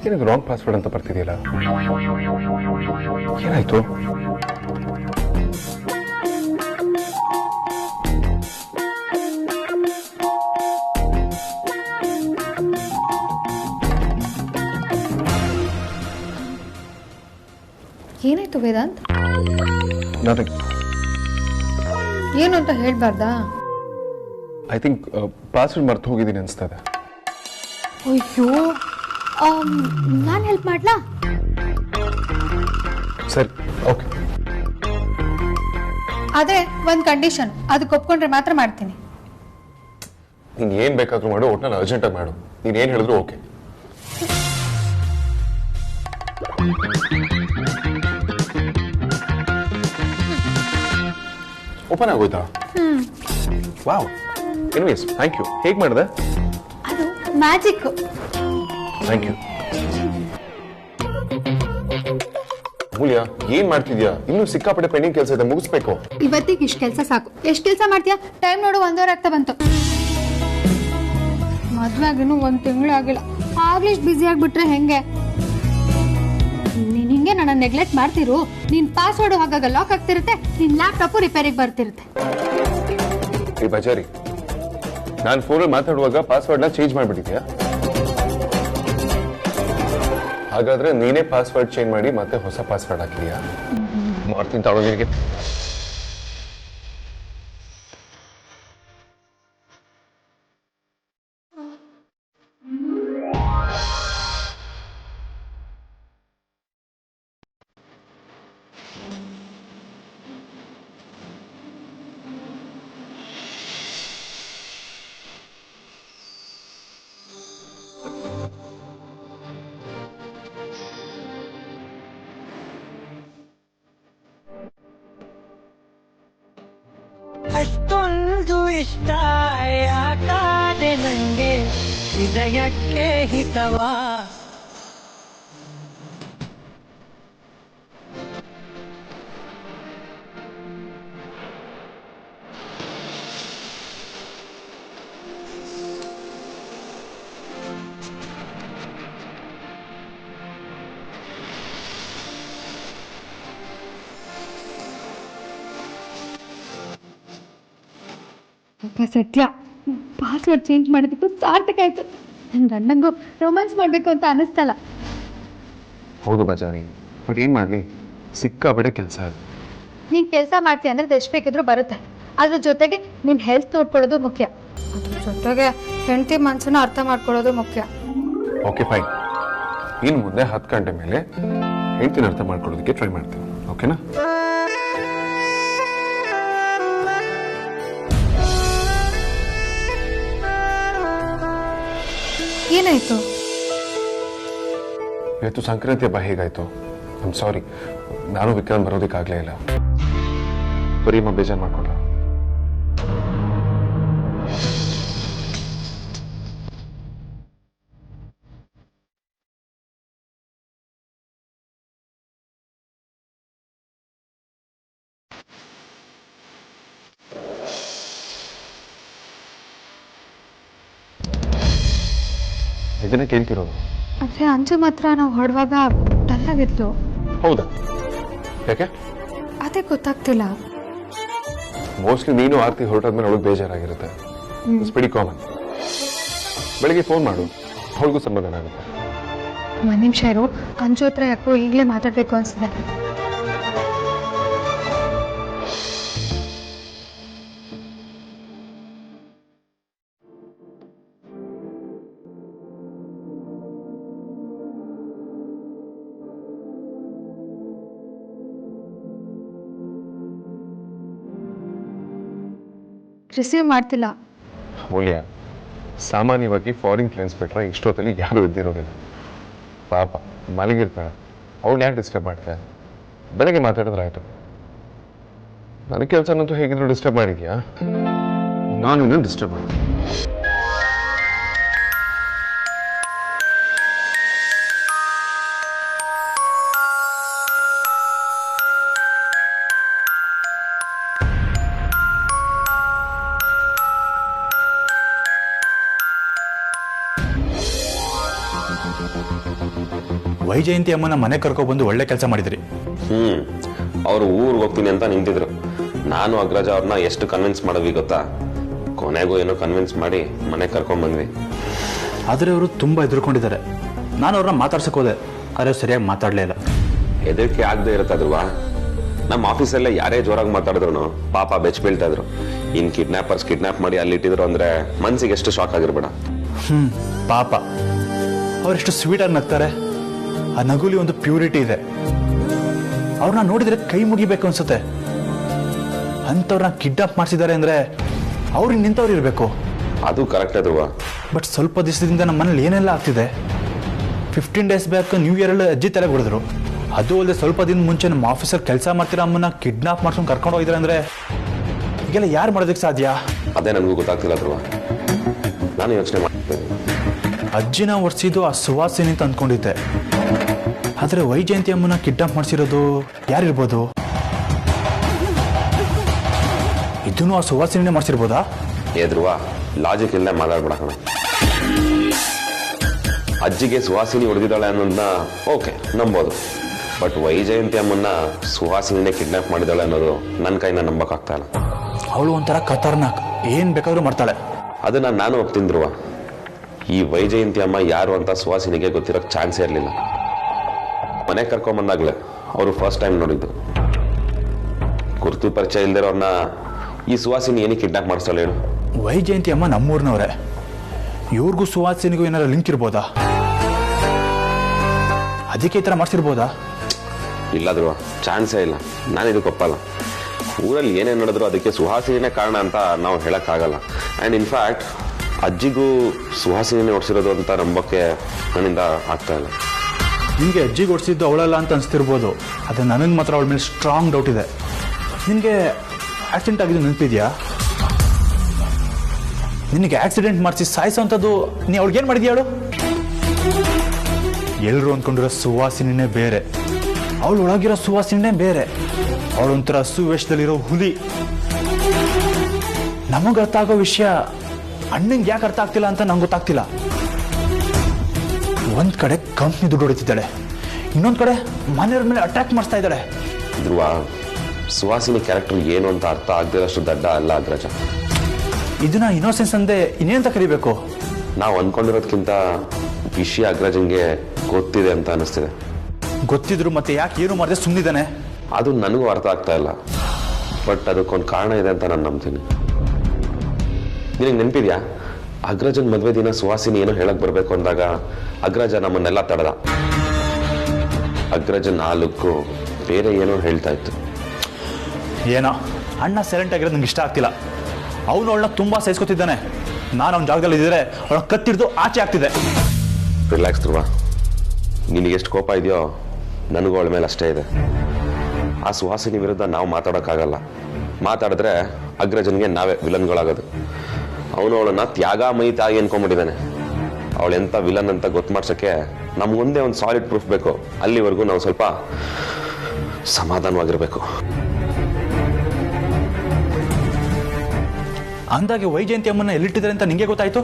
ಏನಿದು wrong password ಅಂತ ಬರ್ತಿದೆಯಲ್ಲ, ಏನಾಯ್ತು? ಏನಾಯ್ತು ವೇದಾಂತ್? ನಥಿಂಗ್. ಏನು ಅಂತ ಹೇಳ್ಬಾರ್ದಾ? ಐ ಥಿಂಕ್ ಪಾಸ್ವರ್ಡ್ ಮರ್ತು ಹೋಗಿದ್ದೀನಿ ಅನಿಸ್ತದೆ. ಅಯ್ಯೋ, ನಾನು ಹೆಲ್ಪ್ ಮಾಡ್ಲಾ? ಸರಿ, ಓಕೆ. ಆದರೆ ಒಂದು ಕಂಡೀಷನ್, ಅದಕ್ಕೆ ಒಪ್ಕೊಂಡ್ರೆ ಮಾತ್ರ ಮಾಡ್ತೀನಿ. ನೀನು ಏನು ಬೇಕಾದರೂ ಮಾಡು, ಒಟ್ಟಿನಲ್ಲಿ ಅರ್ಜೆಂಟಾಗಿ ಮಾಡು. ನೀನು ಏನು ಹೇಳಿದ್ರು ಓಕೆ. ಓಪನ್ ಆಗೋಯ್ತಾ? Wow, anyways thank you. ಹೇಗೆ ಮಾಡಿದೆ? ಅದು ಮ್ಯಾಜಿಕ್. Thank you. ಅಮೂಲ್ಯ, ಏನ್ ಮಾಡ್ತಿದ್ಯಾ? ಇನ್ನೂ ಸಿಕ್ಕಾಪಟ್ಟೆ ಪೆಂಡಿಂಗ್ ಕೆಲಸ ಇದೆ, ಮುಗಿಸ್ಬೇಕು. ಇವತ್ತಿಗೆ ಇಷ್ಟು ಕೆಲಸ ಸಾಕು. ಎಷ್ಟು ಕೆಲಸ ಮಾಡ್ತೀಯಾ? ಟೈಮ್ ನೋಡು, 1 ಅವರ್ ಆಗ್ತಾ ಬಂತು. ಮದುವೆ ಆಗಿನೂ 1 ತಿಂಗಳು ಆಗಿಲ್ಲ, ಆಗ್ಲೇ ಇಷ್ಟು ಬ್ಯುಸಿ ಆಗಿಬಿಟ್ರೆ ಹೆಂಗೆ? ನೀನು ಹಿಂಗೆ ನನ್ನ ನೆಗ್ಲೆಕ್ಟ್ ಮಾಡ್ತಿರು. ನಿನ್ ಪಾಸ್ವರ್ಡ್ ಹಾಗಾಗ ಲಾಕ್ ಆಗ್ತಿರುತ್ತೆ, ನಿನ್ ಲ್ಯಾಪ್ಟಾಪು ರಿಪೇರಿಗೆ ಬರ್ತಿರುತ್ತೆ. ಈ ಬಜಾರಿ, ನಾನು ಫೋನಲ್ಲಿ ಮಾತಾಡುವಾಗ ಪಾಸ್ವರ್ಡ್ನ ಚೇಂಜ್ ಮಾಡಿಬಿಟ್ಟಿದ್ಯಾ? ಹಾಗಾದ್ರೆ ನೀನೇ ಪಾಸ್ವರ್ಡ್ ಚೇಂಜ್ ಮಾಡಿ ಮತ್ತೆ ಹೊಸ ಪಾಸ್ವರ್ಡ್ ಹಾಕಿದ್ಯಾ? ಮಾಡ್ತೀನಿ ತಾಳು ನಿನಗೆ. ಅಷ್ಟೊಂದು ಇಷ್ಟ ಯಾಕಾದೆ ನಂಗೆ ಹೃದಯಕ್ಕೆ ಹಿತವಾ. ಸತ್ಯ, ಪಾಸ್ವರ್ಡ್ ಚೇಂಜ್ ಮಾಡಿದ್ದಕ್ಕೂ ಸಾರ್ಥಕ ಆಯ್ತು. ನನ್ನ ಗಂಡಂಗೂ ರೊಮ್ಯಾನ್ಸ್ ಮಾಡಬೇಕು ಅಂತ ಅನ್ನಿಸ್ತಲ್ಲ. ಹೌದು ಬಜಾರಿ, ಬಟ್ ಏನು ಮಾಡಲಿ, ಸಿಕ್ಕಾಪಟ್ಟೆ ಕೆಲಸ ಇದೆ. ನೀನು ಕೆಲಸ ಮಾಡ್ತೀಯ ಅಂದರೆ ಎಷ್ಟು ಬೇಕಿದ್ರೂ ಬರುತ್ತೆ. ಅದ್ರ ಜೊತೆಗೆ ನಿನ್ನ ಹೆಲ್ತ್ ನೋಡ್ಕೊಳ್ಳೋದು ಮುಖ್ಯ. ಅದ್ರ ಜೊತೆಗೆ ಹೆಂಡತಿ ಮನಸ್ಸನ್ನ ಅರ್ಥ ಮಾಡ್ಕೊಳ್ಳೋದು ಮುಖ್ಯ. Okay fine. ಇನ್ನು ಮುಂದೆ 10 ಗಂಟೆ ಮೇಲೆ ಹೆಂಡ್ತಿನ ಅರ್ಥ ಮಾಡ್ಕೊಳ್ಳೋದಕ್ಕೆ ಟ್ರೈ ಮಾಡ್ತೀನಿ, ಓಕೆನಾ? ಏನಾಯ್ತು? ಇವತ್ತು ಸಂಕ್ರಾಂತಿ ಹಬ್ಬ ಹೇಗಾಯ್ತು? ಐಮ್ ಸಾರಿ, ನಾನು ವಿಕ್ರಮ್ ಬರೋದಕ್ಕಾಗಲೇ ಇಲ್ಲ. ಬರೀ ಬೇಜಾರು ಮಾಡ್ಕೊಂಡ್ರ? ಇದನ್ನೇ ಕೇಳ್ತಿರೋದು. ಆದರೆ ಅಂಜು ಮಾತ್ರ ನಾವು ಹೊರಡುವಾಗ ಡಲ್ಲಾಗಿದ್ಲು. ಹೌದಾ? ಯಾಕೆ? ಅದೇ ಗೊತ್ತಾಗ್ತಿಲ್ಲ. ಮೋಸ್ಟ್ಲಿ ನೀನು ಆರ್ತಿ ಹೊರಟಾದ್ಮೇಲೆ ಅವಳಿಗೆ ಬೇಜಾರಾಗಿರುತ್ತೆ. It's very common. ಬೆಳಿಗ್ಗೆ ಫೋನ್ ಮಾಡು, ಅವಳಿಗೂ ಸಮಾಧಾನ ಆಗುತ್ತೆ. 1 ನಿಮಿಷ ಇರು, ಅಂಜು ಹತ್ರ ಯಾಕೋ ಈಗಲೇ ಮಾತಾಡಬೇಕು ಅನ್ಸಿದೆ. ರಿಸೀವ್ ಮಾಡ್ತಿಲ್ಲ. ಅಮೂಲ್ಯ, ಸಾಮಾನ್ಯವಾಗಿ ಫಾರಿನ್ ಕ್ಲೈನ್ಸ್ ಬಿಟ್ರೆ ಇಷ್ಟೊತ್ತಲ್ಲಿ ಯಾರು ಇದ್ದಿರೋದಿಲ್ಲ. ಪಾಪ ಮಲಗಿರ್ತಾಳೆ, ಅವಳು ಯಾರು ಡಿಸ್ಟರ್ಬ್ ಮಾಡ್ತಾರೆ? ಬೆಳಗ್ಗೆ ಮಾತಾಡಿದ್ರೆ ಆಯ್ತು. ನನಗೆ ಕೆಲಸನಂತೂ ಹೇಗಿದ್ರು ಡಿಸ್ಟರ್ಬ್ ಮಾಡಿದ್ಯಾ? ನಾನು ಇನ್ನೂ ಡಿಸ್ಟರ್ಬ್ ಮಾಡ್ತೀನಿ. ವೈಜಯಂತಿ ಅಮ್ಮನ ಮನೆ ಕರ್ಕೊಬಂದು ಒಳ್ಳೆ ಕೆಲಸ ಮಾಡಿದ್ರಿ. ಅವರು ಊರಿಗೆ ಹೋಗ್ತೀನಿ ಅಂತ ನಿಂತಿದ್ರು. ನಾನು ಅಗ್ರಜ ಅವ್ರನ್ನ ಎಷ್ಟು ಕನ್ವಿನ್ಸ್ ಮಾಡಿದ್ವಿ ಗೊತ್ತಾ? ಕೊನೆಗೂ ಏನೋ ಕನ್ವಿನ್ಸ್ ಮಾಡಿ ಮನೆ ಕರ್ಕೊಂಡ್ಬಂದ್ವಿ. ಆದರೆ ಅವರು ತುಂಬ ಹೆದರ್ಕೊಂಡಿದ್ದಾರೆ. ನಾನು ಅವ್ರನ್ನ ಮಾತಾಡ್ಸಕ್ಕೆ ಹೋದೆ, ಆದರೆ ಸರಿಯಾಗಿ ಮಾತಾಡಲೇ ಇಲ್ಲ. ಹೆದರಿಕೆ ಆಗದೆ ಇರುತ್ತಲ್ವಾ? ನಮ್ಮ ಆಫೀಸಲ್ಲೇ ಯಾರೇ ಜೋರಾಗಿ ಮಾತಾಡಿದ್ರು ಪಾಪ ಬೆಚ್ಚ ಬೀಳ್ತಾ ಇದ್ರು. ಇನ್ ಕಿಡ್ನಾಪರ್ಸ್ ಕಿಡ್ನಾಪ್ ಮಾಡಿ ಅಲ್ಲಿ ಇಟ್ಟಿದ್ರು ಅಂದ್ರೆ ಮನ್ಸಿಗೆ ಎಷ್ಟು ಶಾಕ್ ಆಗಿರ್ಬೇಡ. ಪಾಪ ಅವರೆಷ್ಟು ಸ್ವೀಟಾಗಿ ನಗ್ತಾರೆ. ಆ ನಗುಲಿ ಒಂದು ಪ್ಯೂರಿಟಿ ಇದೆ. ಅವ್ರನ್ನ ನೋಡಿದ್ರೆ ಕೈ ಮುಗಿಬೇಕು ಅನ್ಸುತ್ತೆ. ಅಂಥವ್ರನ್ನ ಕಿಡ್ನಾಪ್ ಮಾಡಿಸಿದ್ದಾರೆ ಅಂದ್ರೆ ಅವ್ರಿಗೆ ನಿಂತವ್ರು ಇರಬೇಕು. ಅದು ಕರೆಕ್ಟ್ ಧ್ರುವ. ಬಟ್ ಸ್ವಲ್ಪ ದಿವಸದಿಂದ ನಮ್ಮ ಮನೇಲಿ ಏನೆಲ್ಲ ಆಗ್ತಿದೆ. 15 ಡೇಸ್ ಬ್ಯಾಕ್ ನ್ಯೂ ಇಯರಲ್ಲಿ ಅಜ್ಜಿ ತಲೆ ಹೊಡೆದ್ರು. ಅದು ಅಲ್ಲದೆ ಸ್ವಲ್ಪ ದಿನ ಮುಂಚೆ ನಮ್ಮ ಆಫೀಸರ್ ಕೆಲಸ ಮಾಡ್ತಿರೋ ಅಮ್ಮನ್ನ ಕಿಡ್ನಾಪ್ ಮಾಡ್ಕೊಂಡು ಕರ್ಕೊಂಡು ಹೋಗಿದ್ರೆ ಅಂದ್ರೆ ಈಗೆಲ್ಲ ಯಾರು ಮಾಡೋದಕ್ಕೆ ಸಾಧ್ಯ? ಅದೇ ನನಗೂ ಗೊತ್ತಾಗ್ತಿಲ್ಲ ಧ್ರುವ. ನಾನು ಯೋಚನೆ ಮಾಡ್ತಿದ್ದೇನೆ. ಅಜ್ಜಿನ ಒಡ್ಸಿದ್ದು ಆ ಸುವಾಸಿನಿ ಅಂತ ಅಂದ್ಕೊಂಡಿದ್ದೆ. ಆದರೆ ವೈಜಯಂತಿ ಅಮ್ಮನ ಕಿಡ್ನಾಪ್ ಮಾಡಿಸಿರೋದು ಯಾರಿರ್ಬೋದು? ಇದನ್ನು ಆ ಸುವಾಸಿನಿನೇ ಮಾಡಿಸಿರ್ಬೋದಾ? ಏ ಧ್ರುವ, ಲಾಜಿಕ್ ಇಲ್ಲದೆ ಮಾತಾಡ್ಬೇಡ ಕಣ. ಅಜ್ಜಿಗೆ ಸುಹಾಸಿನಿ ಹೊಡೆದಿದ್ದಾಳೆ ಅನ್ನೋದನ್ನ ಓಕೆ ನಂಬೋದು. ಬಟ್ ವೈಜಯಂತಿ ಅಮ್ಮನ್ನ ಸುಹಾಸಿನಿನೇ ಕಿಡ್ನಾಪ್ ಮಾಡಿದಾಳೆ ಅನ್ನೋದು ನನ್ನ ಕೈನ ನಂಬಕ್ಕಾಗ್ತಾ ಇಲ್ಲ. ಅವಳು ಒಂಥರ ಖತರ್ನಾಕ್, ಏನ್ ಬೇಕಾದ್ರೂ ಮಾಡ್ತಾಳೆ. ಅದನ್ನ ನಾನು ಒಪ್ತೀನಿ ಧ್ರುವ. ಈ ವೈಜಯಂತಿ ಅಮ್ಮ ಯಾರು ಅಂತ ಸುಹಾಸಿನಿಗೆ ಗೊತ್ತಿರೋಕ್ ಚಾನ್ಸೇ ಇರಲಿಲ್ಲ. ಮನೆ ಕರ್ಕೊಂಬಂದಾಗ್ಲೆ ಅವರು ಫಸ್ಟ್ ಟೈಮ್ ನೋಡಿದ್ದು. ಗುರುತು ಪರಿಚಯ ಇಲ್ದಿರೋರ್ನ ಈ ಸುಹಾಸಿನಿ ಏನಕ್ಕೆ ಕಿಡ್ನಾಪ್ ಮಾಡಿಸ್ತಾಳೆ ಹೇಳು? ವೈಜಯಂತಿ ಅಮ್ಮ ನಮ್ಮೂರ್ನವ್ರೆ. ಇವ್ರಿಗೂ ಸುವಾಸಿನಿಗೂ ಏನಾರ ಲಿಂಕ್ ಇರ್ಬೋದಾ? ಅದಕ್ಕೆ ಈ ಥರ ಮಾಡಿಸಿರ್ಬೋದಾ? ಇಲ್ಲ ಧ್ರುವ, ಚಾನ್ಸೇ ಇಲ್ಲ. ನಾನು ಇದಕ್ಕೆ ಒಪ್ಪಲ್ಲ. ಊರಲ್ಲಿ ಏನೇನು ನಡೆದ್ರು ಅದಕ್ಕೆ ಸುಹಾಸಿನಿನೇ ಕಾರಣ ಅಂತ ನಾವು ಹೇಳೋಕ್ಕಾಗಲ್ಲ. ಆ್ಯಂಡ್ ಇನ್ಫ್ಯಾಕ್ಟ್ ಅಜ್ಜಿಗೂ ಸುಹಾಸಿನಿನೇ ಓಡಿಸಿರೋದು ಅಂತ ನಂಬಕ್ಕೆ ನನ್ನಿಂದ ಆಗ್ತಾ ಇಲ್ಲ. ನಿನಗೆ ಅಜ್ಜಿಗೆ ಓಡಿಸಿದ್ದು ಅವಳಲ್ಲ ಅಂತ ಅನಿಸ್ತಿರ್ಬೋದು. ಆದರೆ ನನಗೆ ಮಾತ್ರ ಅವಳ ಮೇಲೆ ಸ್ಟ್ರಾಂಗ್ ಡೌಟ್ ಇದೆ. ನಿನಗೆ ಆಕ್ಸಿಡೆಂಟ್ ಆಗಿದ್ದು ನೆನಪಿದೆಯಾ? ನಿನಗೆ ಆಕ್ಸಿಡೆಂಟ್ ಮಾಡಿಸಿ ಸಾಯಿಸೋವಂಥದ್ದು ನೀ ಅವಳಿಗೇನು ಮಾಡಿದ್ಯಾ ಹೇಳು? ಎಲ್ಲರೂ ಅಂದ್ಕೊಂಡಿರೋ ಸುವಾಸಿನಿನೇ ಬೇರೆ, ಅವಳು ಒಳಗಿರೋ ಸುವಾಸಿನಿನೇ ಬೇರೆ. ಅವಳೊಂಥರ ಸುವೇಶದಲ್ಲಿರೋ ಹುಲಿ. ನಮಗೆ ಅರ್ಥ ಆಗೋ ವಿಷಯ ಅಣ್ಣಂಗೆ ಯಾಕೆ ಅರ್ಥ ಆಗ್ತಿಲ್ಲ ಅಂತ ನಂಗೆ ಗೊತ್ತಾಗ್ತಿಲ್ಲ. ಒಂದ್ ಕಡೆ ಕಂಪ್ನಿ ದುಡ್ಡು ಹೊಡಿತಿದ್ದಾಳೆ, ಇನ್ನೊಂದು ಕಡೆ ಮನೆಯವ್ರ ಮೇಲೆ ಅಟ್ಯಾಕ್ ಮಾಡಿಸ್ತಾ ಇದ್ದಾಳೆ. ಧ್ರುವ, ಸುಹಾಸಿನಿ ಕ್ಯಾರೆಕ್ಟರ್ ಏನು ಅಂತ ಅರ್ಥ ಆಗದಿರೋಷ್ಟು ದಡ್ಡ ಅಲ್ಲ ಅಗ್ರಜ. ಇದನ್ನ ಇನ್ನೋಸೆನ್ಸ್ ಅಂದೆ ಇನ್ನೇಂತ ಕರಿಬೇಕು? ನಾವು ಅಂದ್ಕೊಂಡಿರೋದಕ್ಕಿಂತ ವಿಷಯ ಅಗ್ರಜಂಗೆ ಗೊತ್ತಿದೆ ಅಂತ ಅನಿಸ್ತಿದೆ. ಗೊತ್ತಿದ್ರು ಮತ್ತೆ ಯಾಕೆ ಏನು ಮಾಡಿದೆ ಸುಮ್ಮನಿದ್ದಾನೆ? ಅದು ನನಗೂ ಅರ್ಥ ಆಗ್ತಾ ಇಲ್ಲ. ಬಟ್ ಅದಕ್ಕೊಂದು ಕಾರಣ ಇದೆ ಅಂತ ನಾನು ನಂಬ್ತೀನಿ. ನಿನಗೆ ನೆನಪಿದ್ಯಾ? ಅಗ್ರಜನ್ ಮದುವೆ ದಿನ ಸುಹಾಸಿನಿ ಏನೋ ಹೇಳಕ್ ಬರಬೇಕು ಅಂದಾಗ ಅಗ್ರಜ ನಮ್ಮನ್ನೆಲ್ಲ ತಡೆದ. ಅಗ್ರಜನ್ ನಾಲ್ಕು ಬೇರೆ ಏನೋ ಹೇಳ್ತಾ ಇತ್ತು. ಏನೋ ಅಣ್ಣ ಸೈಲೆಂಟ್ ಆಗಿರೋದು ನಂಗೆ ಇಷ್ಟ ಆಗ್ತಿಲ್ಲ. ಅವನು ಅವಳನ್ನ ತುಂಬಾ ಸಹಿಸ್ಕೊತಿದ್ದಾನೆ. ನಾನು ಅವನ ಜಾಗದಲ್ಲಿ ಇದ್ದರೆ ಅವಳ ಕತ್ತಿಡ್ದು ಆಚೆ ಆಗ್ತಿದೆ. ರಿಲ್ಯಾಕ್ಸ್ ಧ್ರುವ. ನಿನಗೆಷ್ಟು ಕೋಪ ಇದೆಯೋ ನನಗೂ ಅವಳ ಮೇಲೆ ಅಷ್ಟೇ ಇದೆ. ಆ ಸುಹಾಸಿನಿ ವಿರುದ್ಧ ನಾವು ಮಾತಾಡೋಕ್ಕಾಗಲ್ಲ. ಮಾತಾಡಿದ್ರೆ ಅಗ್ರಜನ್ಗೆ ನಾವೇ ವಿಲನ್ಗಳಾಗೋದು. ಅವನು ಅವಳನ್ನ ತ್ಯಾಗಮಯಿ ತಾಯಿ ಅನ್ಕೊಂಡ್ಬಿಟ್ಟಿದ್ದಾನೆ. ಅವಳು ಎಂಥ ವಿಲನ್ ಅಂತ ಗೊತ್ತು ಮಾಡ್ಸೋಕ್ಕೆ ನಮ್ಗೊಂದೇ ಒಂದು ಸಾಲಿಡ್ ಪ್ರೂಫ್ ಬೇಕು. ಅಲ್ಲಿವರೆಗೂ ನಾವು ಸ್ವಲ್ಪ ಸಮಾಧಾನವಾಗಿರ್ಬೇಕು. ಅಂದಾಗೆ ವೈಜಯಂತಿ ಅಮ್ಮನ್ನ ಎಲ್ಲಿಟ್ಟಿದ್ದಾರೆ ಅಂತ ನಿಂಗೆ ಗೊತ್ತಾಯ್ತು?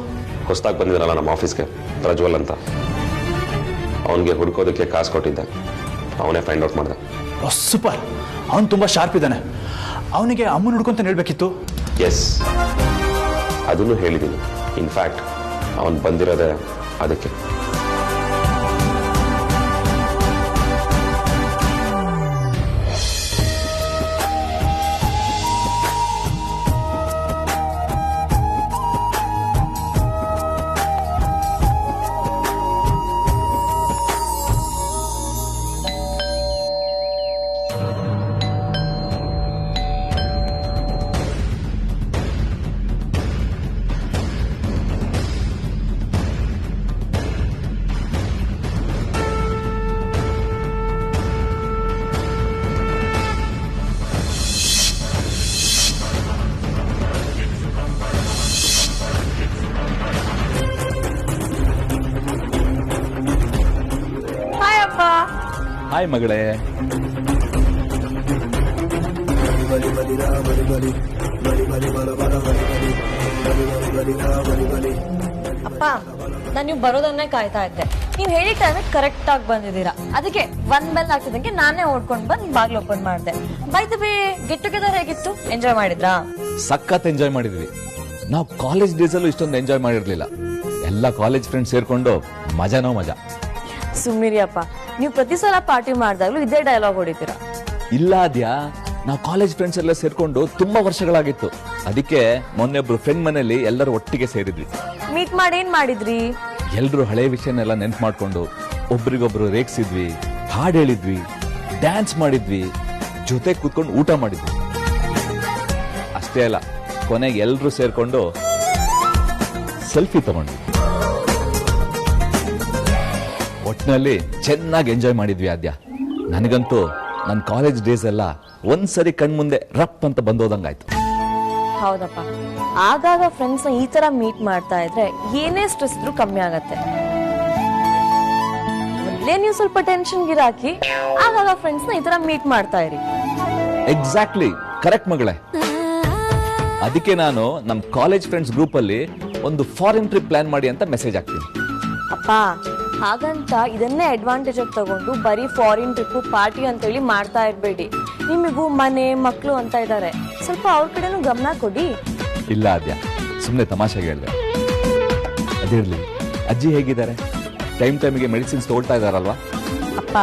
ಹೊಸದಾಗಿ ಬಂದಿದ್ದಾನಲ್ಲ ನಮ್ಮ ಆಫೀಸ್ಗೆ, ಪ್ರಜ್ವಲ್ ಅಂತ. ಅವನಿಗೆ ಹುಡ್ಕೋದಕ್ಕೆ ಕಾಸು ಕೊಟ್ಟಿದ್ದೆ. ಅವನೇ ಫೈಂಡ್ ಔಟ್ ಮಾಡ್ದೆ. ಸೂಪರ್. ಅವನು ತುಂಬಾ ಶಾರ್ಪ್ ಇದ್ದಾನೆ. ಅವನಿಗೆ ಅಮ್ಮನ ಹುಡ್ಕೊಂತ ಹೇಳ್ಬೇಕಿತ್ತು. ಎಸ್, ಅದನ್ನು ಹೇಳಿದ್ದೀನಿ. ಇನ್ಫ್ಯಾಕ್ಟ್ ಅವನು ಬಂದಿರೋದೇ ಅದಕ್ಕೆ. ಹಾಯ್ ಮಗಳೇ. ಅಪ್ಪ ಅಪ್ಪ ನಾನು ನೀವು ಬರೋದನ್ನೇ ಕಾಯ್ತಾ ಇದ್ದೆ. ನೀವು ಹೇಳಿದ ಟೈಮಿಗೆ ಕರೆಕ್ಟ್ ಆಗಿ ಬಂದಿದ್ದೀರಾ. ಅದಕ್ಕೆ 1 ಬೆಲ್ ಆಗ್ತಿದಂಗೆ ನಾನೇ ಓಡ್ಕೊಂಡು ಬಂದು ಬಾಗ್ಲು ಓಪನ್ ಮಾಡಿದೆ. By the way get together ಹೇಗಿತ್ತು? ಎಂಜಾಯ್ ಮಾಡಿದ್ರಾ? ಸಖತ್ ಎಂಜಾಯ್ ಮಾಡಿದ್ವಿ. ನಾವು ಕಾಲೇಜ್ ಡೇಸ್ ಅಲ್ಲೂ ಇಷ್ಟೊಂದು ಎಂಜಾಯ್ ಮಾಡಿರ್ಲಿಲ್ಲ. ಎಲ್ಲ ಕಾಲೇಜ್ ಫ್ರೆಂಡ್ಸ್ ಸೇರ್ಕೊಂಡು ಮಜಾನೋ ಮಜಾ. ಸುಮ್ಮಿರಿ ಅಪ್ಪ, ನೀವು ಪ್ರತಿ ಸಲ ಪಾರ್ಟಿ ಮಾಡಿದಾಗ್ಲೂ ಇದೇ ಡೈಲಾಗ್ ಹೊಡಿತೀರಾ. ಇಲ್ಲ ಅದ್ಯಾ, ನಾವು ಕಾಲೇಜ್ ಫ್ರೆಂಡ್ಸ್ ಎಲ್ಲ ಸೇರ್ಕೊಂಡು ತುಂಬಾ ವರ್ಷಗಳಾಗಿತ್ತು. ಅದಕ್ಕೆ ಮೊನ್ನೆ ಒಬ್ರು ಫ್ರೆಂಡ್ ಮನೇಲಿ ಎಲ್ಲರೂ ಒಟ್ಟಿಗೆ ಸೇರಿದ್ವಿ. ಮೀಟ್ ಮಾಡಿ ಏನ್ ಮಾಡಿದ್ರಿ? ಎಲ್ರು ಹಳೆ ವಿಷಯನೆಲ್ಲ ನೆನ್ಪು ಮಾಡ್ಕೊಂಡು ಒಬ್ರಿಗೊಬ್ರು ರೇಗ್ಸಿದ್ವಿ, ಹಾಡು ಹೇಳಿದ್ವಿ, ಡ್ಯಾನ್ಸ್ ಮಾಡಿದ್ವಿ, ಜೊತೆ ಕೂತ್ಕೊಂಡು ಊಟ ಮಾಡಿದ್ವಿ. ಅಷ್ಟೇ ಅಲ್ಲ, ಕೊನೆಗೆ ಎಲ್ರು ಸೇರ್ಕೊಂಡು ಸೆಲ್ಫಿ ತಗೊಂಡ್ವಿ. ಒಟ್ಟಿನಲ್ಲಿ ಚೆನ್ನಾಗಿ ಎಂಜಾಯ್ ಮಾಡಿದ್ವಿ ಆದ್ಯ. ನನಗಂತೂ ನನ್ನ ಕಾಲೇಜ್ ಡೇಸ್ ಎಲ್ಲ ಒಂದ್ಸರಿ ಕಣ್ಮುಂದೆ ರಪ್ ಅಂತ ಬಂದೋದಂಗಾಯ್ತು. ಹೌದಪ್ಪ, ಆಗಾಗ ಫ್ರೆಂಡ್ಸ್ ಈ ತರ ಮೀಟ್ ಮಾಡ್ತಾ ಇದ್ರೆ ಏನೇ ಸ್ಟ್ರೆಸ್ ಇದ್ರೂ ಕಮ್ಮಿ ಆಗತ್ತೆ. ಮೊದಲೇ ನೀವು ಸ್ವಲ್ಪ ಟೆನ್ಷನ್ ಗಿರಾಕಿ, ಆಗಾಗ ಫ್ರೆಂಡ್ಸ್ ನ ಈ ತರ ಮೀಟ್ ಮಾಡ್ತಾ ಇರಿ. ಎಕ್ಸಾಕ್ಟ್ಲಿ ಕರೆಕ್ಟ್ ಮಗಳೇ. ಅದಕ್ಕೆ ನಾನು ನಮ್ಮ ಕಾಲೇಜ್ ಫ್ರೆಂಡ್ಸ್ ಗ್ರೂಪ್ ಅಲ್ಲಿ ಒಂದು ಫಾರಿನ್ ಟ್ರಿಪ್ ಪ್ಲಾನ್ ಮಾಡಿ ಅಂತ ಮೆಸೇಜ್ ಹಾಕ್ತೀನಿ. ಅಪ್ಪ, ಹಾಗಂತ ಇದನ್ನೇ ಅಡ್ವಾಂಟೇಜ್ ಆಗಿ ತಗೊಂಡು ಬರೀ ಫಾರಿನ್ ಟ್ರಿಪ್ ಪಾರ್ಟಿ ಅಂತ ಹೇಳಿ ಮಾಡ್ತಾ ಇರ್ಬೇಡಿ. ನಿಮಗೂ ಮನೆ ಮಕ್ಕಳು ಅಂತ ಇದ್ದಾರೆ, ಸ್ವಲ್ಪ ಅವ್ರ ಕಡೆನೂ ಗಮನ ಕೊಡಿ. ಇಲ್ಲ ಆದ್ಯ, ಸುಮ್ಮನೆ ತಮಾಷೆಗೆ ಹೇಳಿದೆ. ಅದಿರ್ಲಿ, ಅಜ್ಜಿ ಹೇಗಿದ್ದಾರೆ? ಟೈಮಿಗೆ ಮೆಡಿಸಿನ್ಸ್ ತಗೊಳ್ತಾ ಇದಾರಲ್ವಾ? ಅಪ್ಪ,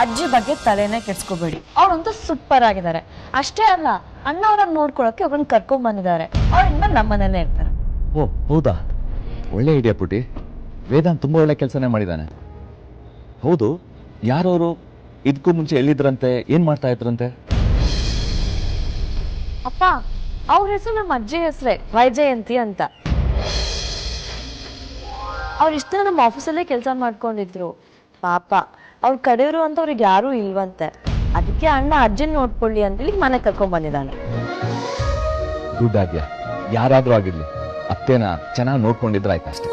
ಅಜ್ಜಿ ಬಗ್ಗೆ ತಲೆನೇ ಕೆಡ್ಸ್ಕೋಬೇಡಿ, ಅವ್ರಂತೂ ಸೂಪರ್ ಆಗಿದ್ದಾರೆ. ಅಷ್ಟೇ ಅಲ್ಲ, ಅಣ್ಣ ಅವ್ರನ್ನ ನೋಡ್ಕೊಳಕ್ಕೆ ಅವ್ರನ್ನ ಕರ್ಕೊಂಡ್ ಬಂದಿದ್ದಾರೆ. ಅವ್ರಿಂದ ನಮ್ಮನೇಲೆ ಇರ್ತಾರೆ. ಓ ಹೌದಾ, ಒಳ್ಳೆ ಐಡಿಯಾ ಪುಟಿ. ವೇದಾಂತ್ ತುಂಬಾ ಒಳ್ಳೆ ಕೆಲಸನೇ ಮಾಡಿದ್ದಾನೆ. ಹೌದು, ಯಾರವರು ಇದಕ್ಕೂ ಮುಂಚೆ ಎಲ್ಲಿದ್ರಂತೆ, ಏನ್ ಮಾಡ್ತಾ ಇದ್ರಂತೆ? ಅಪ್ಪ, ಅವ್ರ ಹೆಸರು ನಮ್ಮ ಅಜ್ಜಿ ಹೆಸರೇ, ವೈಜಯಂತಿ ಅಂತ. ಅವ್ರ ಇಷ್ಟ ನಮ್ಮ ಆಫೀಸಲ್ಲೇ ಕೆಲಸ ಮಾಡ್ಕೊಂಡಿದ್ರು. ಪಾಪ ಅವ್ರ ಕಡೆಯವರು ಅಂತ ಅವ್ರಿಗೆ ಯಾರೂ ಇಲ್ವಂತೆ. ಅದಕ್ಕೆ ಅಣ್ಣ ಅಜ್ಜನ್ ನೋಡ್ಕೊಳ್ಳಿ ಅಂತೇಳಿ ಮನೆ ಕರ್ಕೊಂಡ್ ಬಂದಿದ್ದಾನೆ. ಗುಡ್ ಆದ್ಯಾ, ಯಾರಾದ್ರೂ ಆಗಿರ್ಲಿ, ಅತ್ತೇನ ಚೆನ್ನಾಗಿ ನೋಡ್ಕೊಂಡಿದ್ರೆ ಆಯ್ತು ಅಷ್ಟೇ.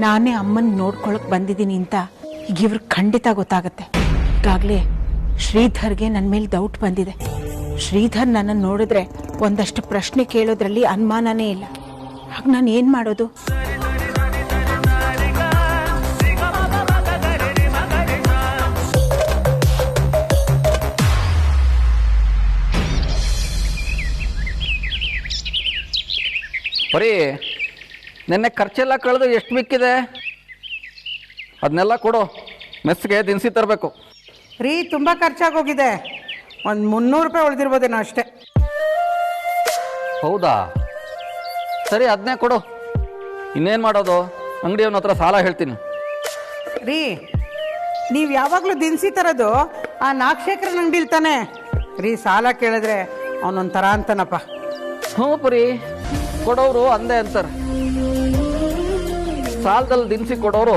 ನಾನೇ ಅಮ್ಮನ್ ನೋಡ್ಕೊಳಕ್ ಬಂದಿದ್ದೀನಿ ಅಂತ ಈಗ ಇವ್ರು ಖಂಡಿತ ಗೊತ್ತಾಗತ್ತೆ. ಈಗಾಗ್ಲೇ ಶ್ರೀಧರ್ಗೆ ನನ್ನ ಮೇಲೆ ಡೌಟ್ ಬಂದಿದೆ. ಶ್ರೀಧರ್ ನನ್ನನ್ನು ನೋಡಿದ್ರೆ ಒಂದಷ್ಟು ಪ್ರಶ್ನೆ ಕೇಳೋದ್ರಲ್ಲಿ ಅನುಮಾನನೇ ಇಲ್ಲ. ಆಗ ನಾನು ಏನ್ ಮಾಡೋದು? ಬರೀ ನಿನ್ನೆ ಖರ್ಚೆಲ್ಲ ಕಳೆದು ಎಷ್ಟು ಮಿಕ್ಕಿದೆ ಅದನ್ನೆಲ್ಲ ಕೊಡು. ಮೆಸ್ಗೆ ದಿನಸಿ ತರಬೇಕು. ರೀ, ತುಂಬ ಖರ್ಚಾಗೋಗಿದೆ. ಒಂದು 300 ರೂಪಾಯಿ ಉಳಿದಿರ್ಬೋದೇನೋ ಅಷ್ಟೇ. ಹೌದಾ? ಸರಿ, ಅದನ್ನೇ ಕೊಡು. ಇನ್ನೇನು ಮಾಡೋದು? ಅಂಗಡಿಯವನ ಹತ್ರ ಸಾಲ ಹೇಳ್ತೀನಿ. ರೀ, ನೀವು ಯಾವಾಗಲೂ ದಿನಸಿ ತರೋದು ಆ ನಾಗಶೇಖರನ ಅಂಗಡಿಲಿ ತಾನೆ? ರೀ, ಸಾಲ ಕೇಳಿದ್ರೆ ಅವನೊಂಥರ ಅಂತಾನಪ್ಪ. ಹ್ಞೂ ಪುರಿ, ಕೊಡೋರು ಅಂದೇ ಅಂತಾರೆ. ಸಾಲದಲ್ಲಿ ದಿನಸಿ ಕೊಡೋರು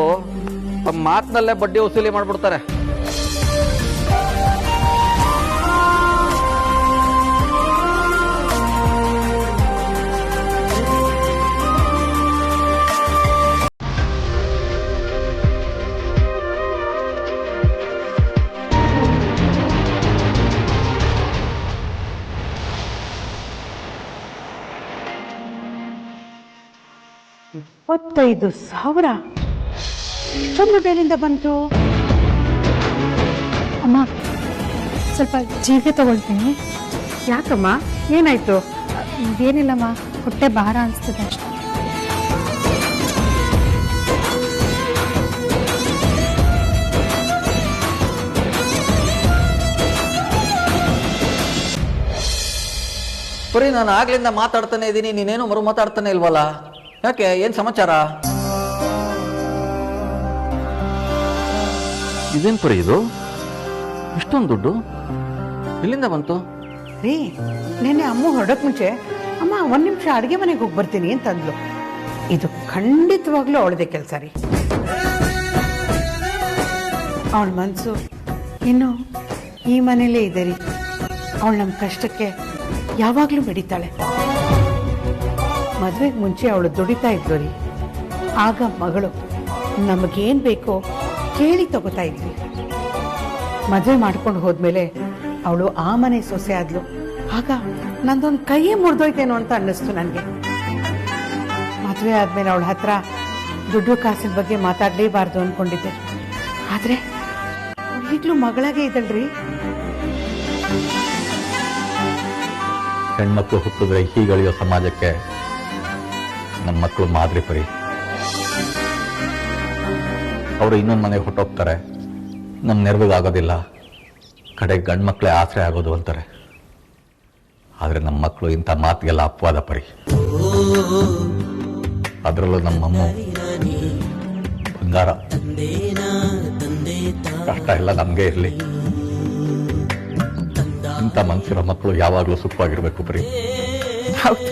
ತಮ್ಮ ಮಾತಿನಲ್ಲೇ ಬಡ್ಡಿ ವಸೂಲಿ ಮಾಡ್ಬಿಡ್ತಾರೆ. $25,000 ಇಷ್ಟೊಂದು ದುಡ್ಡೆಲ್ಲಿಂದ ಬಂತು? ಅಮ್ಮ, ಸ್ವಲ್ಪ ಜೀರಿಗೆ ತಗೊಳ್ತೀನಿ. ಯಾಕಮ್ಮ, ಏನಾಯ್ತು? ಇದೇನಿಲ್ಲಮ್ಮ, ಹೊಟ್ಟೆ ಭಾರ ಅನಿಸ್ತದೆ ಅಷ್ಟೇ. ಪುರಿ, ನಾನು ಆಗ್ಲಿಂದ ಮಾತಾಡ್ತಾನೆ ಇದ್ದೀನಿ, ನೀನೇನು ಮರು ಮಾತಾಡ್ತಾನೆ ಇಲ್ವಲ್ಲ? ಯಾಕೆ, ಏನ್ ಸಮಾಚಾರ? ಇದೇನ್ ಪುರಿ ಇದು? ಇಷ್ಟೊಂದು ದುಡ್ಡು ಎಲ್ಲಿಂದ ಬಂತು? ರೀ, ನೆನ್ನೆ ಅಮ್ಮ ಹೊರಡಕ್ ಮುಂಚೆ ಅಮ್ಮ 1 ನಿಮಿಷ ಅಡುಗೆ ಮನೆಗೆ ಹೋಗಿ ಬರ್ತೀನಿ ಅಂತಂದ್ಲು. ಇದು ಖಂಡಿತವಾಗ್ಲೂ ಅವಳದೇ ಕೆಲಸ ರೀ. ಅವಳ ಮನಸ್ಸು ಇನ್ನು ಈ ಮನೇಲೇ ಇದೆ ರೀ. ಅವಳು ನಮ್ಮ ಕಷ್ಟಕ್ಕೆ ಯಾವಾಗಲೂ ಬೆಡಿತಾಳೆ. ಮದುವೆಗೆ ಮುಂಚೆ ಅವಳು ದುಡಿತಾ ಇದ್ಲು ರೀ. ಆಗ ಮಗಳು ನಮಗೇನು ಬೇಕೋ ಕೇಳಿ ತಗೋತಾ ಇದ್ವಿ. ಮದುವೆ ಮಾಡ್ಕೊಂಡು ಹೋದ್ಮೇಲೆ ಅವಳು ಆ ಮನೆ ಸೊಸೆ ಆದ್ಲು. ಆಗ ನಂದೊಂದು ಕೈಯೇ ಮುರಿದೋಯ್ತೇನೋ ಅಂತ ಅನ್ನಿಸ್ತು ನನಗೆ. ಮದುವೆ ಆದ್ಮೇಲೆ ಅವಳ ಹತ್ರ ದುಡ್ಡು ಕಾಸಿನ ಬಗ್ಗೆ ಮಾತಾಡಲೇಬಾರ್ದು ಅನ್ಕೊಂಡಿದ್ದೆ. ಆದ್ರೆ ಈಗಲೂ ಮಗಳಾಗೆ ಇದ್ದಳ್ರಿ. ಹೆಣ್ಮಕ್ಳು ಹುಟ್ಟಿದ್ರೆ ಹೀಗಳಿಯೋ ಸಮಾಜಕ್ಕೆ ನಮ್ಮ ಮಕ್ಕಳು ಮಾದರಿ ಪರಿ. ಅವರು ಇನ್ನೊಂದು ಮನೆಗೆ ಹೊಟ್ಟೋಗ್ತಾರೆ, ನಮ್ಮ ನೆರವಿಗಾಗೋದಿಲ್ಲ, ಕಡೆ ಗಂಡು ಮಕ್ಕಳೇ ಆಸರೆ ಆಗೋದು ಅಂತಾರೆ. ಆದರೆ ನಮ್ಮ ಮಕ್ಕಳು ಇಂಥ ಮಾತಿಗೆಲ್ಲ ಅಪವಾದ ಪರಿ. ಅದರಲ್ಲೂ ನಮ್ಮಮ್ಮ ಬಂಗಾರ. ಕಷ್ಟ ಎಲ್ಲ ನಮಗೆ ಇರಲಿ, ಇಂಥ ಮನಸ್ಸಿರೋ ಮಕ್ಕಳು ಯಾವಾಗಲೂ ಸುಖವಾಗಿರ್ಬೇಕು ಪರಿ. ಹೌದು.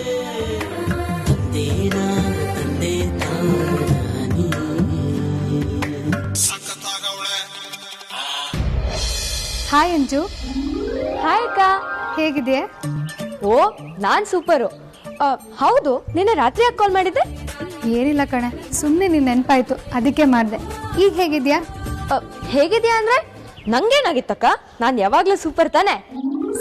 ಹಾಯ್ ಅಂಜು. ಹಾಯ್ ಅಕ್ಕ, ಹೇಗಿದೆಯಾ? ಓ ನಾನ್ ಸೂಪರು. ಹೌದು, ನಿನ್ನೆ ರಾತ್ರಿ ಯಾಕೆ ಕಾಲ್ ಮಾಡಿದ್ದೆ? ಏನಿಲ್ಲ ಕಣೆ, ಸುಮ್ಮನೆ ನಿನ್ ನೆನಪಾಯ್ತು, ಅದಕ್ಕೆ ಮಾಡಿದೆ. ಈಗ ಹೇಗಿದ್ಯಾ? ಹೇಗಿದ್ಯಾ ಅಂದ್ರೆ ನಂಗೇನಾಗಿತ್ತಕ್ಕ? ನಾನ್ ಯಾವಾಗ್ಲೂ ಸೂಪರ್ ತಾನೆ.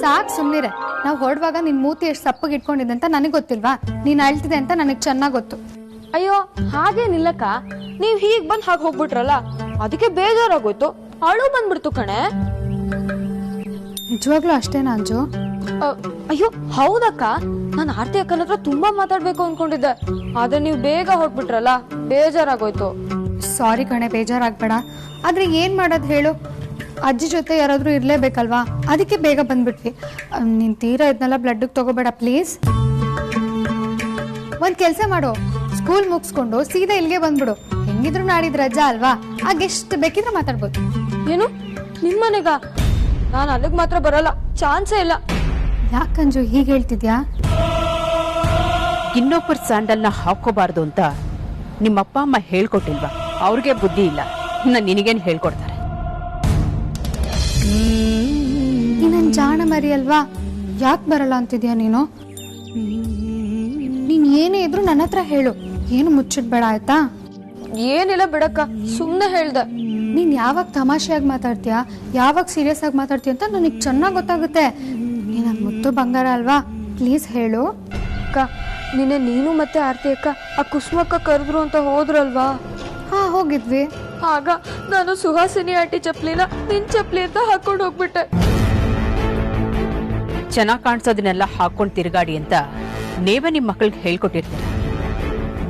ಸಾಕ್ ಸುಮ್ಮನಿರೆ. ನಾವು ಹೊರಡುವಾಗ ನಿನ್ ಮೂತಿ ಎಷ್ಟು ಸಪ್ಪಗೆ ಇಟ್ಕೊಂಡಿದ್ದೆ ಅಂತ ನನಗೆ ಗೊತ್ತಿಲ್ವಾ? ನೀನ್ ಅಳ್ತಿದೆ ಅಂತ ನನಗೆ ಚೆನ್ನಾಗಿ ಗೊತ್ತು. ಅಯ್ಯೋ ಹಾಗೇನಿಲ್ಲಕ್ಕ, ನೀವ್ ಹೀಗ್ ಬಂದ್ ಹಾಗೆ ಹೋಗ್ಬಿಟ್ರಲ್ಲ, ಅದಕ್ಕೆ ಬೇಜಾರಾಗೋಯ್ತು, ಅಳು ಬಂದ್ಬಿಡ್ತು ಕಣೆ. ನಿಜವಾಗ್ಲೂ ಅಷ್ಟೇನಾ ಅಂಜು? ಅಯ್ಯೋ ಹೌದಕ್ಕ, ನಾನು ಆರ್ತಿ ಅಕ್ಕನ ಹತ್ರ ತುಂಬಾ ಮಾತಾಡ್ಬೇಕು ಅನ್ಕೊಂಡಿದ್ದೆ, ಆದ್ರೆ ನೀವು ಬೇಗ ಹೊರಟ್ಬಿಟ್ರಲ್ಲ, ಬೇಜಾರಾಗೋಯ್ತು. ಸಾರಿ ಕಣೆ, ಬೇಜಾರಾಗ್ಬೇಡ. ಆದ್ರೆ ಏನ್ ಮಾಡೋದು ಹೇಳು, ಅಜ್ಜಿ ಜೊತೆ ಯಾರಾದ್ರೂ ಇರ್ಲೇಬೇಕಲ್ವಾ, ಅದಕ್ಕೆ ಬೇಗ ಬಂದ್ಬಿಟ್ವಿ. ನೀನ್ ತೀರಾ ಇದನ್ನೆಲ್ಲ ಬ್ಲಡ್ಗೆ ತಗೋಬೇಡ ಪ್ಲೀಸ್. ಒಂದ್ ಕೆಲ್ಸ ಮಾಡು, ಸ್ಕೂಲ್ ಮುಗಿಸ್ಕೊಂಡು ಸೀದಾ ಇಲ್ಲಿಗೆ ಬಂದ್ಬಿಡು. ಹೆಂಗಿದ್ರು ನಾಡಿದ್ ರಜಾ ಅಲ್ವಾ, ಆಗ ಎಷ್ಟು ಬೇಕಿದ್ರೆ ಮಾತಾಡ್ಬೋದು. ಏನು ನಿಮ್ಮನೆಗ? ನಾನು ಅಲ್ಲಿಗೆ ಮಾತ್ರ ಬರಲ್ಲ, ಚಾನ್ಸೇ ಇಲ್ಲ. ಯಾಕಂಜು ಹೀಗೆ ಹೇಳ್ತಿದ್ಯಾ? ಇನ್ನೊಬ್ಬರ ಸ್ಯಾಂಡಲ್ನ ಹಾಕೋಬಾರ್ದು ಅಂತ ನಿಮ್ಮಪ್ಪ ಅಮ್ಮ ಹೇಳ್ಕೊಟ್ಟಿಲ್ವಾ? ಅವ್ರಿಗೆ ಬುದ್ಧಿ ಇಲ್ಲ, ನಿನಗೇನು ಹೇಳ್ಕೊಡ್ತಾರೆ? ನೀನ್ ಜಾಣ ಮರಿ ಅಲ್ವಾ, ಯಾಕೆ ಬರಲ್ಲ ಅಂತಿದ್ಯಾ ನೀನು? ನೀನ್ ಏನೇ ಇದ್ರು ನನ್ನ ಹತ್ರ ಹೇಳು, ಏನು ಮುಚ್ಚಿಡ್ಬೇಡ ಆಯ್ತಾ? ಏನಿಲ್ಲ ಬಿಡಕ್ಕ, ಸುಮ್ನೆ ಹೇಳ್ದೆ. ನೀನ್ ಯಾವಾಗ ತಮಾಷೆಯಾಗಿ ಮಾತಾಡ್ತೀಯಾ, ಯಾವಾಗ ಸೀರಿಯಸ್ ಆಗಿ ಮಾತಾಡ್ತೀಯ ಅಂತ ನನಗೆ ಚೆನ್ನಾಗಿ ಗೊತ್ತಾಗುತ್ತೆ. ನೀನ್ ಮುತ್ತು ಬಂಗಾರ ಅಲ್ವಾ, ಪ್ಲೀಸ್ ಹೇಳು. ಅಕ್ಕ, ನಿನ್ನೆ ನೀನು ಮತ್ತೆ ಆರ್ತಿ ಅಕ್ಕ ಆ ಕುಸುಮಕ್ಕ ಕರೆದ್ರು ಅಂತ ಹೋದ್ರಲ್ವಾ? ಹಾ ಹೋಗಿದ್ವಿ. ಆಗ ನಾನು ಸುಹಾಸಿನಿ ಆಂಟಿ ಚಪ್ಲಿನ ನಿನ್ ಚಪ್ಲಿ ಅಂತ ಹಾಕೊಂಡು ಹೋಗ್ಬಿಟ್ಟೆ. ಚೆನ್ನಾಗಿ ಕಾಣಿಸೋದನ್ನೆಲ್ಲ ಹಾಕೊಂಡು ತಿರುಗಾಡಿ ಅಂತ ನೀವೇ ನಿಮ್ಮ ಮಕ್ಳಿಗೆ ಹೇಳ್ಕೊಟ್ಟಿರ್ತೀರ.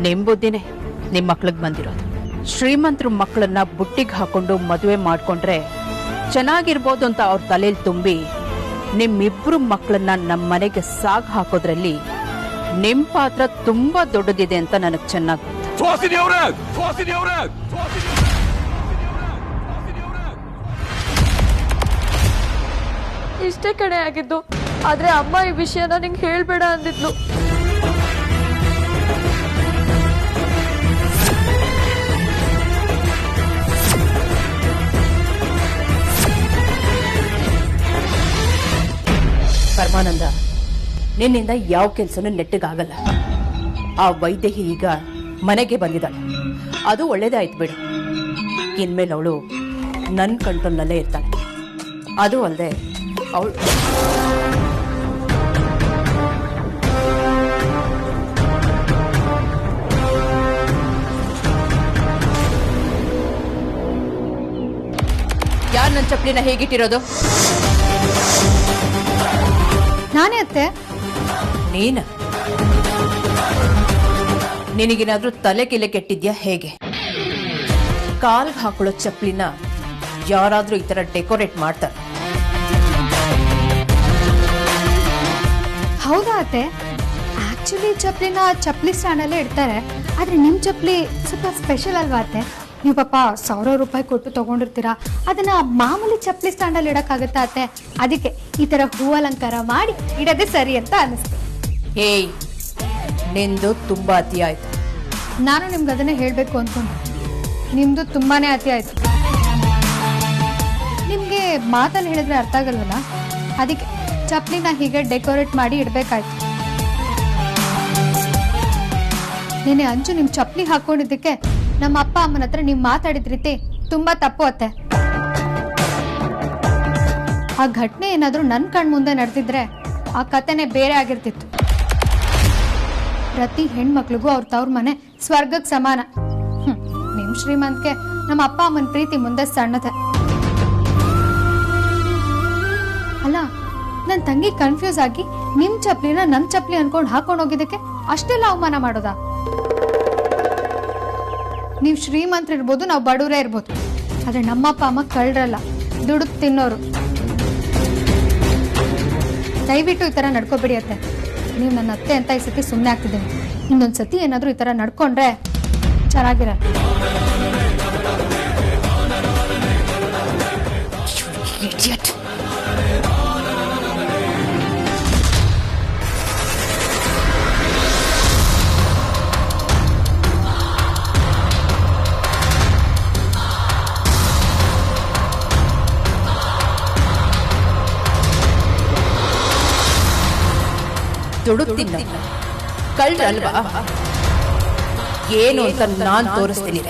ನಿಮ್ ಬುದ್ಧಿನೇ ನಿಮ್ಮ ಮಕ್ಳಿಗೆ ಬಂದಿರೋದು. ಶ್ರೀಮಂತರು ಮಕ್ಕಳನ್ನ ಬುಟ್ಟಿಗೆ ಹಾಕೊಂಡು ಮದುವೆ ಮಾಡ್ಕೊಂಡ್ರೆ ಚೆನ್ನಾಗಿರ್ಬೋದು ಅಂತ ಅವ್ರ ತಲೆಯಲ್ಲಿ ತುಂಬಿ ನಿಮ್ಮಿಬ್ರು ಮಕ್ಕಳನ್ನ ನಮ್ಮ ಮನೆಗೆ ಸಾಗ್ ಹಾಕೋದ್ರಲ್ಲಿ ನಿಮ್ ಪಾತ್ರ ತುಂಬಾ ದೊಡ್ಡದಿದೆ ಅಂತ ನನಗೆ ಚೆನ್ನಾಗಿ ಗೊತ್ತು. ಇಷ್ಟೇ ಕಡೆ ಆಗಿದ್ದು, ಆದ್ರೆ ಅಮ್ಮ ಈ ವಿಷಯನ ನಿಂಗೆ ಹೇಳ್ಬೇಡ ಅಂದಿದ್ಲು. ಪರಮಾನಂದ, ನಿನ್ನಿಂದ ಯಾವ ಕೆಲಸನೂ ನೆಟ್ಟಗಾಗಲ್ಲ. ಆ ವೈದ್ಯಹಿ ಈಗ ಮನೆಗೆ ಬಂದಿದ್ದಾಳೆ, ಅದು ಒಳ್ಳೇದಾಯ್ತು ಬಿಡು. ಇನ್ಮೇಲೆ ಅವಳು ನನ್ನ ಕಂಟ್ರೋಲ್ನಲ್ಲೇ ಇರ್ತಾಳೆ. ಅದು ಅಲ್ಲದೆ ಅವಳು ಯಾರು ನನ್ನ ಚಪ್ಪಲಿನ ಹೇಗಿಟ್ಟಿರೋದು? ನಾನೇ ಅತ್ತೆ. ನೀನ? ನಿನಗೇನಾದ್ರೂ ತಲೆ ಕಿಲೆ ಕೆಟ್ಟಿದ್ಯಾ ಹೇಗೆ? ಕಾಲ್ಗೆ ಹಾಕೊಳ್ಳೋ ಚಪ್ಪಲಿನ ಯಾರಾದ್ರೂ ಈ ತರ ಡೆಕೋರೇಟ್ ಮಾಡ್ತಾರೆ? ಹೌದಾ ಅತ್ತೆ? ಆಕ್ಚುಲಿ ಚಪ್ಲಿನ ಚಪ್ಲಿ ಸ್ಟ್ಯಾಂಡಲ್ಲೇ ಇಡ್ತಾರೆ, ಆದ್ರೆ ನಿಮ್ ಚಪ್ಲಿ ಸ್ವಲ್ಪ ಸ್ಪೆಷಲ್ ಅಲ್ವಾ ಅತ್ತೆ? ನೀವು ಪಾಪ 1000 ರೂಪಾಯಿ ಕೊಟ್ಟು ತಗೊಂಡಿರ್ತೀರಾ, ಅದನ್ನ ಮಾಮೂಲಿ ಚಪ್ಲಿ ಸ್ಟ್ಯಾಂಡಲ್ಲಿ ಇಡಕ್ಕಾಗತ್ತಾ ಅತ್ತೆ? ಅದಕ್ಕೆ ಈ ತರ ಹೂ ಅಲಂಕಾರ ಮಾಡಿ ಇಡೋದೇ ಸರಿ ಅಂತ ಅನಿಸ್ತು. ಏಯ್, ನಿಂದು ತುಂಬಾ ಅತಿ ಆಯ್ತು. ನಾನು ನಿಮ್ಗೆ ಅದನ್ನೇ ಹೇಳ್ಬೇಕು ಅನ್ಕೊಂಡು, ನಿಮ್ದು ತುಂಬಾನೇ ಅತಿ ಆಯ್ತು. ನಿಮ್ಗೆ ಮಾತಲ್ಲಿ ಹೇಳಿದ್ರೆ ಅರ್ಥ ಆಗಲ್ವಲ್ಲ, ಅದಕ್ಕೆ ಚಪ್ಲಿನ ಹೀಗೆ ಡೆಕೋರೇಟ್ ಮಾಡಿ ಇಡ್ಬೇಕಾಯ್ತು. ನೆನೆ ಅಂಜು ನಿಮ್ ಚಪ್ಲಿ ಹಾಕೊಂಡಿದ್ದಕ್ಕೆ ನಮ್ಮ ಅಪ್ಪ ಅಮ್ಮನ ಹತ್ರ ನೀವು ಮಾತಾಡಿದ ರೀತಿ ತುಂಬಾ ತಪ್ಪು ಅತ್ತೆ. ಆ ಘಟನೆ ಏನಾದ್ರೂ ನನ್ನ ಕಣ್ ಮುಂದೆ ನಡೆದಿದ್ರೆ ಆ ಕಥೆನೆ ಬೇರೆ ಆಗಿರ್ತಿತ್ತು. ಪ್ರತಿ ಹೆಣ್ಮಕ್ಳಿಗೂ ಅವ್ರ ತವ್ರ ಮನೆ ಸ್ವರ್ಗಕ್ಕೆ ಸಮಾನ. ನಿಮ್ ಶ್ರೀಮಂತಿಗೆ ನಮ್ಮ ಅಪ್ಪ ಅಮ್ಮನ ಪ್ರೀತಿ ಮುಂದೆ ಸಣ್ಣದೆ. ಅಲ್ಲ, ನನ್ನ ತಂಗಿ ಕನ್ಫ್ಯೂಸ್ ಆಗಿ ನಿಮ್ ಚಪ್ಲಿನ ನನ್ ಚಪ್ಲಿ ಅನ್ಕೊಂಡು ಹಾಕೊಂಡು ಹೋಗಿದ್ದಕ್ಕೆ ಅಷ್ಟೆಲ್ಲ ಅವಮಾನ ಮಾಡೋದಾ? ನೀವ್ ಶ್ರೀಮಂತರಿರ್ಬೋದು, ನಾವು ಬಡವರೇ ಇರ್ಬೋದು, ಆದ್ರೆ ನಮ್ಮಪ್ಪ ಅಮ್ಮ ಕಳ್ರಲ್ಲ, ದುಡುಕ್ ತಿನ್ನೋರು. ದಯವಿಟ್ಟು ಈ ತರ ನಡ್ಕೋಬೇಡಿ ಅತ್ತೆ. ನೀವು ನನ್ನ ಅತ್ತೆ ಅಂತ ಈ ಸತಿ ಸುಮ್ಮನೆ ಆಗ್ತಿದ್ದೀನಿ. ಇನ್ನೊಂದ್ಸತಿ ಏನಾದ್ರೂ ಈ ತರ ನಡ್ಕೊಂಡ್ರೆ ಚೆನ್ನಾಗಿರಲ್ಲ. ದುಡುಕ್ತಿಲ್ಲ, ಕಳ್ಳಲ್ವಾ ಏನು ಅಂತ ನಾನ್ ತೋರಿಸ್ತೀನಿ.